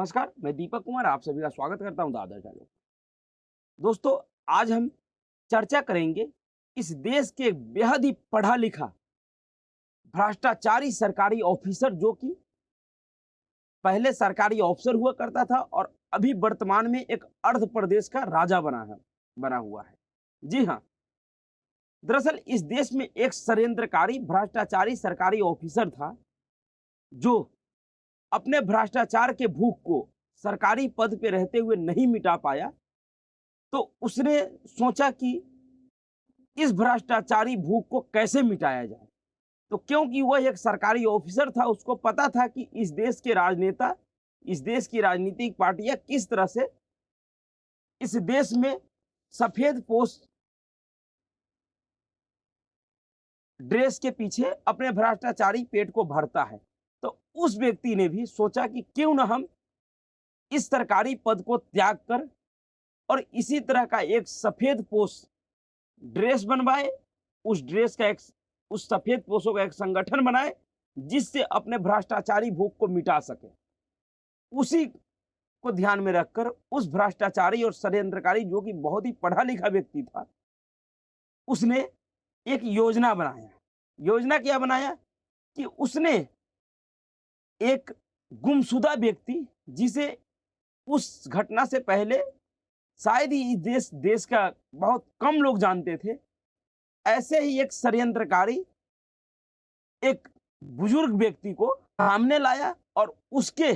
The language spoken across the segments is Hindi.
नमस्कार, मैं दीपक कुमार आप सभी का स्वागत करता हूं द आदर्श डायलॉग। दोस्तों, आज हम चर्चा करेंगे इस देश के बेहद ही पढ़ा लिखा भ्रष्टाचारी सरकारी ऑफिसर जो कि पहले सरकारी अफसर हुआ करता था और अभी वर्तमान में एक अर्ध प्रदेश का राजा बना हुआ है। जी हाँ, दरअसल इस देश में एक षड्यंत्रकारी भ्रष्टाचारी सरकारी ऑफिसर था जो अपने भ्रष्टाचार के भूख को सरकारी पद पे रहते हुए नहीं मिटा पाया, तो उसने सोचा कि इस भ्रष्टाचारी भूख को कैसे मिटाया जाए। तो क्योंकि वह एक सरकारी ऑफिसर था, उसको पता था कि इस देश के राजनेता, इस देश की राजनीतिक पार्टियां किस तरह से इस देश में सफेद पोश ड्रेस के पीछे अपने भ्रष्टाचारी पेट को भरता है। तो उस व्यक्ति ने भी सोचा कि क्यों ना हम इस सरकारी पद को त्याग कर और इसी तरह का एक सफेद पोश ड्रेस बनवाए, उस सफेद पोशों का एक संगठन बनाए जिससे अपने भ्रष्टाचारी भूख को मिटा सके। उसी को ध्यान में रखकर उस भ्रष्टाचारी और षड्यंत्रकारी जो कि बहुत ही पढ़ा लिखा व्यक्ति था, उसने एक योजना बनाया। योजना क्या बनाया कि उसने एक गुमशुदा व्यक्ति, जिसे उस घटना से पहले शायद ही इस देश का बहुत कम लोग जानते थे, ऐसे ही एक षड्यंत्रकारी एक बुजुर्ग व्यक्ति को सामने लाया और उसके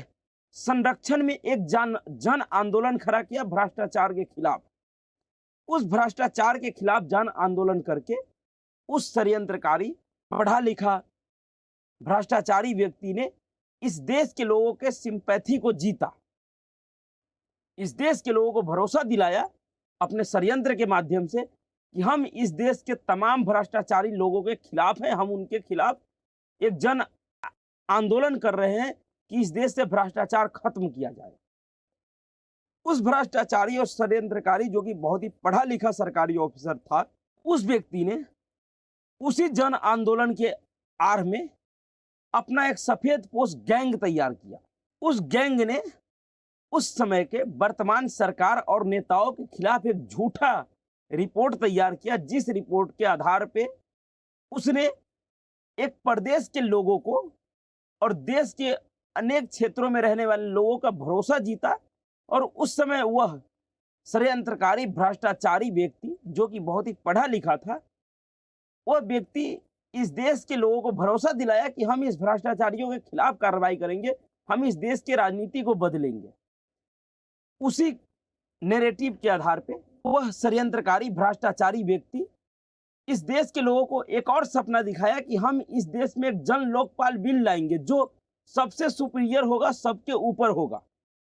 संरक्षण में एक जन आंदोलन खड़ा किया भ्रष्टाचार के खिलाफ। उस भ्रष्टाचार के खिलाफ जन आंदोलन करके उस षड्यंत्रकारी पढ़ा लिखा भ्रष्टाचारी व्यक्ति ने इस देश के लोगों के सिंपैथी को जीता, इस देश के लोगों को भरोसा दिलाया अपने षड्यंत्र के माध्यम से कि हम इस देश के तमाम भ्रष्टाचारी लोगों के खिलाफ हैं, हम उनके खिलाफ एक जन आंदोलन कर रहे हैं कि इस देश से भ्रष्टाचार खत्म किया जाए। उस भ्रष्टाचारी और षड्यंत्रकारी जो कि बहुत ही पढ़ा लिखा सरकारी ऑफिसर था, उस व्यक्ति ने उसी जन आंदोलन के आड़ में अपना एक सफेद पोश गैंग तैयार किया। उस गैंग ने उस समय के वर्तमान सरकार और नेताओं के खिलाफ एक झूठा रिपोर्ट तैयार किया, जिस रिपोर्ट के आधार पे उसने एक प्रदेश के लोगों को और देश के अनेक क्षेत्रों में रहने वाले लोगों का भरोसा जीता। और उस समय वह षड्यंत्रकारी भ्रष्टाचारी व्यक्ति जो कि बहुत ही पढ़ा लिखा था, वह व्यक्ति इस देश के लोगों को भरोसा दिलाया कि हम इस भ्रष्टाचारियों के खिलाफ कार्रवाई करेंगे, हम इस देश की राजनीति को बदलेंगे। उसी नैरेटिव के आधार पे वह षड्यंत्रकारी भ्रष्टाचारी व्यक्ति इस देश के लोगों को एक और सपना दिखाया कि हम इस देश में एक जन लोकपाल बिल लाएंगे जो सबसे सुपीरियर होगा, सबके ऊपर होगा,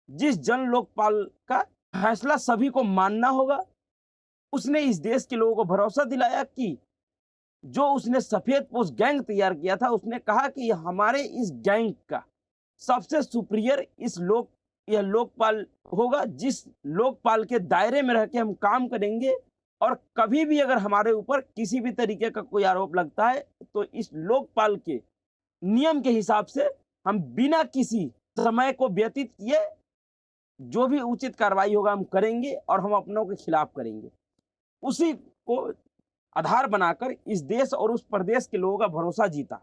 जिस जन लोकपाल का फैसला सभी को मानना होगा। उसने इस देश के लोगों को भरोसा दिलाया कि जो उसने सफेद पोश गैंग तैयार किया था, उसने कहा कि हमारे इस गैंग का सबसे सुपीरियर यह लोकपाल होगा, जिस लोकपाल के दायरे में रह के हम काम करेंगे और कभी भी अगर हमारे ऊपर किसी भी तरीके का कोई आरोप लगता है तो इस लोकपाल के नियम के हिसाब से हम बिना किसी समय को व्यतीत किए जो भी उचित कार्रवाई होगा हम करेंगे और हम अपनों के खिलाफ करेंगे। उसी को आधार बनाकर इस देश और उस प्रदेश के लोगों का भरोसा जीता।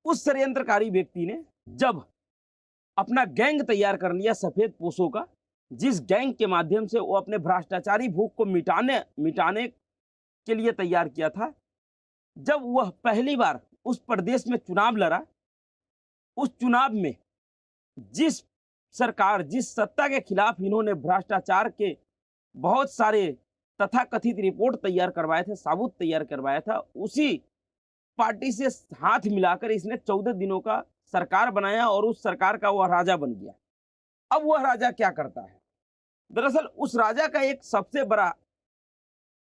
उस षड्यंत्रकारी व्यक्ति ने जब अपना गैंग तैयार कर लिया सफेद पोशों का, जिस गैंग के माध्यम से वो अपने भ्रष्टाचारी भूख को मिटाने के लिए तैयार किया था, जब वह पहली बार उस प्रदेश में चुनाव लड़ा, उस चुनाव में जिस सत्ता के खिलाफ इन्होंने भ्रष्टाचार के बहुत सारे तथाकथित रिपोर्ट तैयार करवाए थे, साबूत तैयार करवाया था, उसी पार्टी से हाथ मिलाकर इसने 14 दिनों का सरकार बनाया और उस सरकार का वह राजा बन गया। अब वह राजा क्या करता है? दरअसल उस राजा का एक सबसे बड़ा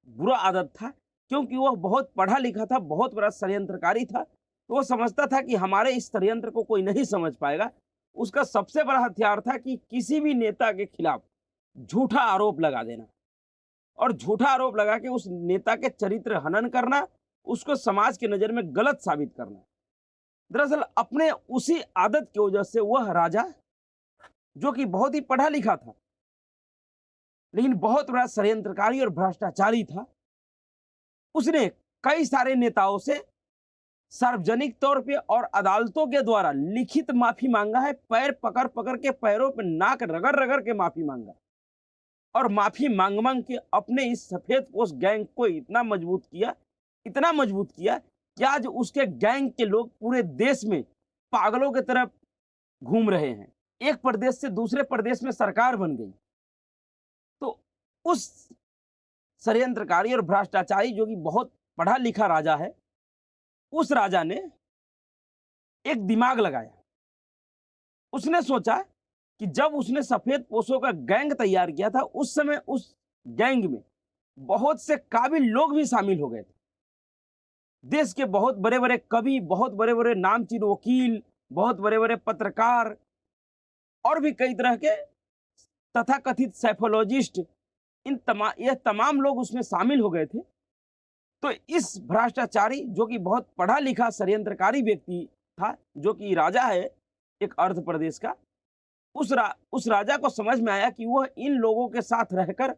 बुरा आदत था, क्योंकि वह बहुत पढ़ा लिखा था, बहुत बड़ा षड्यंत्रकारी था, तो वह समझता था कि हमारे इस षड्यंत्र को कोई नहीं समझ पाएगा। उसका सबसे बड़ा हथियार था कि किसी भी नेता के खिलाफ झूठा आरोप लगा देना और झूठा आरोप लगा के उस नेता के चरित्र हनन करना, उसको समाज के नजर में गलत साबित करना। दरअसल अपने उसी आदत की वजह से वह राजा जो कि बहुत ही पढ़ा लिखा था, लेकिन बहुत बड़ा षड्यंत्रकारी और भ्रष्टाचारी था। उसने कई सारे नेताओं से सार्वजनिक तौर पे और अदालतों के द्वारा लिखित माफी मांगा है। पैर पकड़ पकड़ के, पैरों पे नाक रगड़ रगड़ के माफी मांगा, और माफी मांग मांग के अपने इस सफेद पोश गैंग को इतना मजबूत किया, इतना मजबूत किया कि आज उसके गैंग के लोग पूरे देश में पागलों की तरह घूम रहे हैं। एक प्रदेश से दूसरे प्रदेश में सरकार बन गई। तो उस षड्यंत्रकारी और भ्रष्टाचारी, जो कि बहुत पढ़ा लिखा राजा है, उस राजा ने एक दिमाग लगाया। उसने सोचा कि जब उसने सफेद पोशों का गैंग तैयार किया था, उस समय उस गैंग में बहुत से काबिल लोग भी शामिल हो गए थे। देश के बहुत बड़े बड़े कवि, बहुत बड़े बड़े नामचीन वकील, बहुत बड़े बड़े पत्रकार और भी कई तरह के तथाकथित साइकोलॉजिस्ट, यह तमाम लोग उसमें शामिल हो गए थे। तो इस भ्रष्टाचारी, जो कि बहुत पढ़ा लिखा षड्यंत्रकारी व्यक्ति था, जो कि राजा है एक अर्ध प्रदेश का, उस राजा को समझ में आया कि वह इन लोगों के साथ रहकर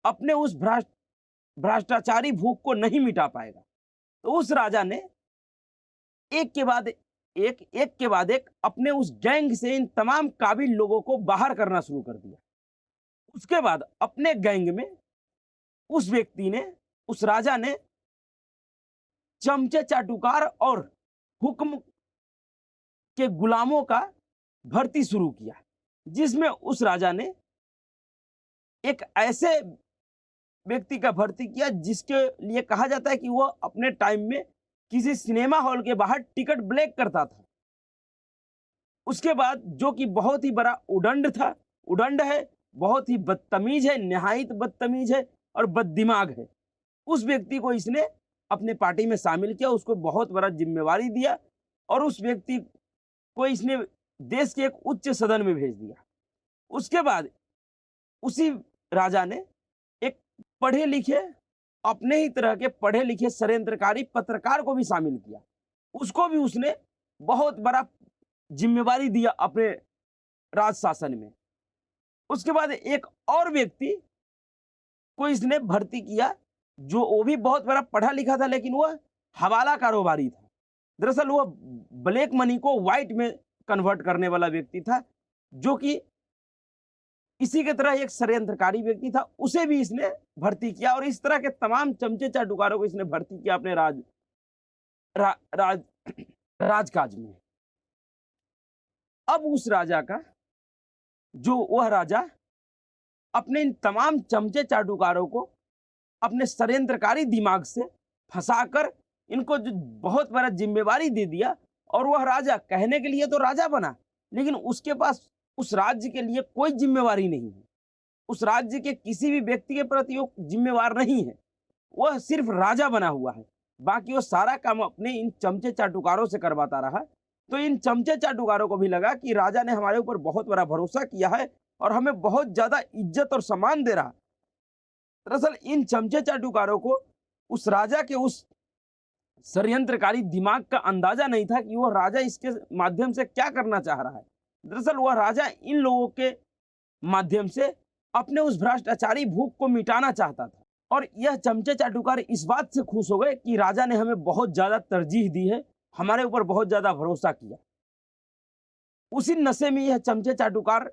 अपने उस भ्रष्टाचारी भूख को नहीं मिटा पाएगा। तो उस राजा ने एक के बाद एक अपने उस गैंग से इन तमाम काबिल लोगों को बाहर करना शुरू कर दिया। उसके बाद अपने गैंग में उस राजा ने चमचे, चाटुकार और हुक्म के गुलामों का भर्ती शुरू किया, जिसमें उस राजा ने एक ऐसे व्यक्ति का भर्ती किया जिसके लिए कहा जाता है कि वह अपने टाइम में किसी सिनेमा हॉल के बाहर टिकट ब्लैक करता था। उसके बाद, जो कि बहुत ही बड़ा उदंड है, बहुत ही बदतमीज है, निहायत बदतमीज है और बददिमाग है, उस व्यक्ति को इसने अपने पार्टी में शामिल किया, उसको बहुत बड़ा जिम्मेवारी दिया और उस व्यक्ति को इसने देश के एक उच्च सदन में भेज दिया। उसके बाद उसी राजा ने एक पढ़े लिखे, अपने ही तरह के पढ़े लिखे षड्यंत्रकारी पत्रकार को भी शामिल किया। उसको भी उसने बहुत बड़ा जिम्मेवारी दिया अपने राज शासन में। उसके बाद एक और व्यक्ति को इसने भर्ती किया, जो वो भी बहुत बड़ा पढ़ा लिखा था, लेकिन वह हवाला कारोबारी था। दरअसल वह ब्लैक मनी को व्हाइट में कन्वर्ट करने वाला व्यक्ति था, जो कि इसी के तरह एक षड्यंत्रकारी व्यक्ति था। उसे भी इसने भर्ती किया और इस तरह के तमाम चमचे चाटुकारों को इसने भर्ती किया अपने राजकाज में। अब उस राजा का, वह राजा अपने इन तमाम चमचे चाटुकारों को अपने षड्यंत्रकारी दिमाग से फंसाकर इनको जो बहुत बड़ा जिम्मेवारी दे दिया, और वह राजा कहने के लिए तो राजा बना, लेकिन उसके पास उस राज्य के लिए कोई जिम्मेवारी नहीं है। उस राज्य के किसी भी व्यक्ति के प्रति वो जिम्मेवार नहीं है। वह सिर्फ राजा बना हुआ है, बाकी वो सारा काम अपने इन चमचे चाटुकारों से करवाता रहा। तो इन चमचे चाटुकारों को भी लगा कि राजा ने हमारे ऊपर बहुत बड़ा भरोसा किया है और हमें बहुत ज्यादा इज्जत और सम्मान दे रहा। दरअसल इन चमचे चाटुकारों को उस राजा के उस षड्यंत्रकारी दिमाग का अंदाजा नहीं था कि वह राजा इसके माध्यम से क्या करना चाह रहा है। दरअसल वह राजा इन लोगों के माध्यम से अपने उस भ्रष्टाचारी भूख को मिटाना चाहता था। और यह चमचे चाटुकार इस बात से खुश हो गए कि राजा ने हमें बहुत ज्यादा तरजीह दी है, हमारे ऊपर बहुत ज्यादा भरोसा किया। उसी नशे में यह चमचे चाटुकार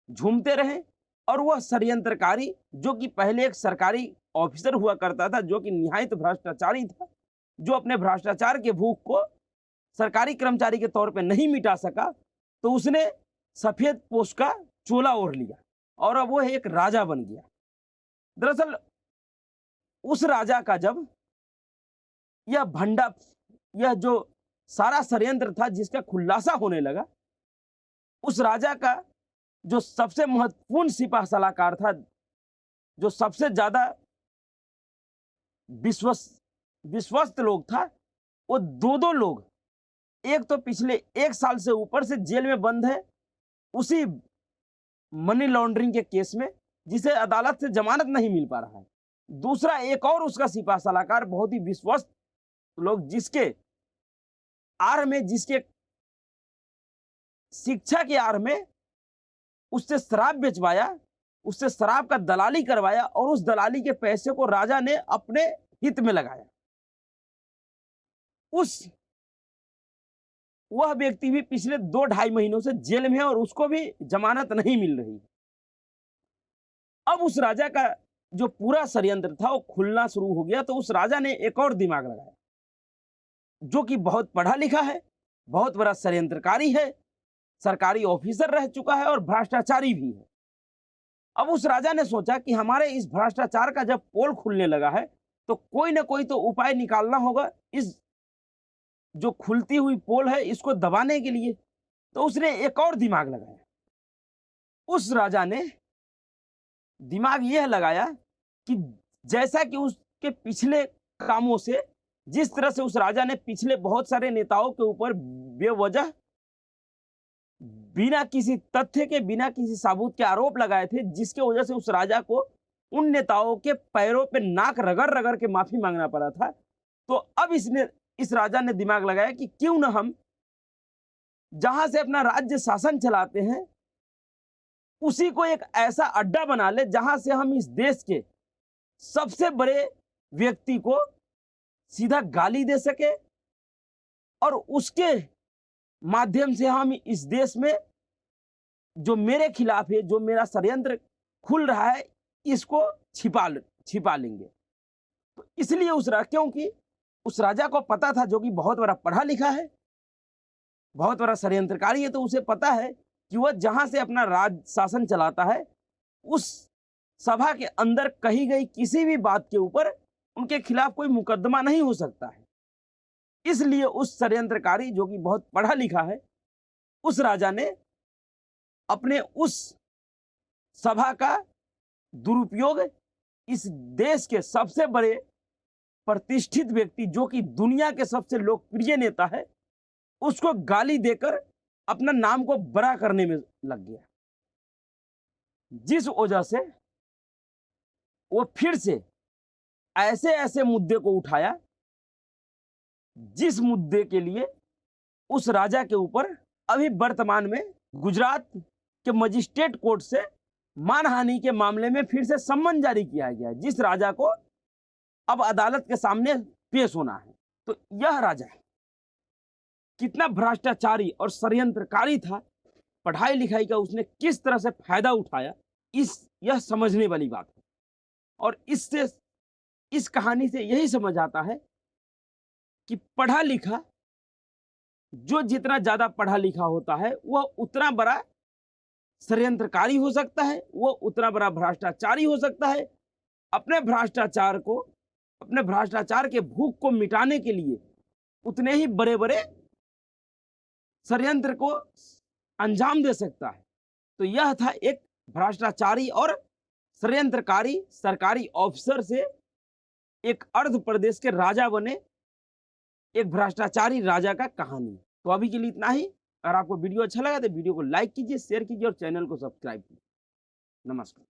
झूमते रहे और वह षड्यंत्रकारी, जो कि पहले एक सरकारी ऑफिसर हुआ करता था, जो कि निहायत भ्रष्टाचारी था, जो अपने भ्रष्टाचार के भूख को सरकारी कर्मचारी के तौर पे नहीं मिटा सका, तो उसने सफेद पोश का चोला ओढ़ लिया और अब वो एक राजा बन गया। दरअसल उस राजा का जब यह जो सारा षड्यंत्र था जिसका खुलासा होने लगा, उस राजा का जो सबसे महत्वपूर्ण सिपाह सलाहकार था, जो सबसे ज्यादा विश्वस्त लोग था, वो दो लोग, एक तो पिछले 1 साल से ऊपर से जेल में बंद है उसी मनी लॉन्ड्रिंग के केस में, जिसे अदालत से जमानत नहीं मिल पा रहा है। दूसरा एक और उसका सिपाह सलाहकार, बहुत ही विश्वस्त लोग, जिसके शिक्षा की आड़ में उससे शराब बेचवाया, उससे शराब का दलाली करवाया और उस दलाली के पैसे को राजा ने अपने हित में लगाया। उस वह व्यक्ति भी पिछले 2 ढाई महीनों से जेल में है और उसको भी जमानत नहीं मिल रही। अब उस राजा का जो पूरा षड्यंत्र था वो खुलना शुरू हो गया, तो उस राजा ने एक और दिमाग लगाया, जो कि बहुत पढ़ा लिखा है, बहुत बड़ा षड्यंत्रकारी है, सरकारी ऑफिसर रह चुका है और भ्रष्टाचारी भी है। अब उस राजा ने सोचा कि हमारे इस भ्रष्टाचार का जब पोल खुलने लगा है, तो कोई ना कोई तो उपाय निकालना होगा इस जो खुलती हुई पोल है इसको दबाने के लिए। तो उसने एक और दिमाग लगाया। उस राजा ने दिमाग यह लगाया कि जैसा कि उसके पिछले कामों से, जिस तरह से उस राजा ने पिछले बहुत सारे नेताओं के ऊपर बेवजह, बिना किसी तथ्य के, बिना किसी सबूत के आरोप लगाए थे, जिसके वजह से उस राजा को उन नेताओं के पैरों पे नाक रगड़ रगड़ के माफी मांगना पड़ा था। तो अब इस राजा ने दिमाग लगाया कि क्यों न हम जहां से अपना राज्य शासन चलाते हैं उसी को एक ऐसा अड्डा बना ले जहां से हम इस देश के सबसे बड़े व्यक्ति को सीधा गाली दे सके और उसके माध्यम से हम इस देश में जो मेरे खिलाफ है, जो मेरा षड्यंत्र खुल रहा है, इसको छिपा लेंगे। तो इसलिए क्योंकि उस राजा को पता था, जो कि बहुत बड़ा पढ़ा लिखा है, बहुत बड़ा षड्यंत्रकारी है, तो उसे पता है कि वह जहां से अपना राज शासन चलाता है उस सभा के अंदर कही गई किसी भी बात के ऊपर उनके खिलाफ कोई मुकदमा नहीं हो सकता है। इसलिए उस षड्यंत्रकारी, जो कि बहुत पढ़ा लिखा है, उस राजा ने अपने उस सभा का दुरुपयोग इस देश के सबसे बड़े प्रतिष्ठित व्यक्ति, जो कि दुनिया के सबसे लोकप्रिय नेता है, उसको गाली देकर अपना नाम को बड़ा करने में लग गया। जिस वजह से वो फिर से ऐसे ऐसे मुद्दे को उठाया जिस मुद्दे के लिए उस राजा के ऊपर अभी वर्तमान में गुजरात के मजिस्ट्रेट कोर्ट से मानहानि के मामले में फिर से सम्मन जारी किया गया, जिस राजा को अब अदालत के सामने पेश होना है। तो यह राजा कितना भ्रष्टाचारी और षड्यंत्रकारी था, पढ़ाई लिखाई का उसने किस तरह से फायदा उठाया, यह समझने वाली बात है। और इस कहानी से यही समझ आता है कि पढ़ा लिखा, जो जितना ज्यादा पढ़ा लिखा होता है वह उतना बड़ा षड्यंत्रकारी हो सकता है, वह उतना बड़ा भ्रष्टाचारी हो सकता है। अपने भ्रष्टाचार के भूख को मिटाने के लिए उतने ही बड़े बड़े षड्यंत्र को अंजाम दे सकता है। तो यह था एक भ्रष्टाचारी और षड्यंत्रकारी सरकारी ऑफिसर से एक अर्ध प्रदेश के राजा बने एक भ्रष्टाचारी राजा का कहानी। तो अभी के लिए इतना ही। अगर आपको वीडियो अच्छा लगा तो वीडियो को लाइक कीजिए, शेयर कीजिए और चैनल को सब्सक्राइब कीजिए। नमस्कार।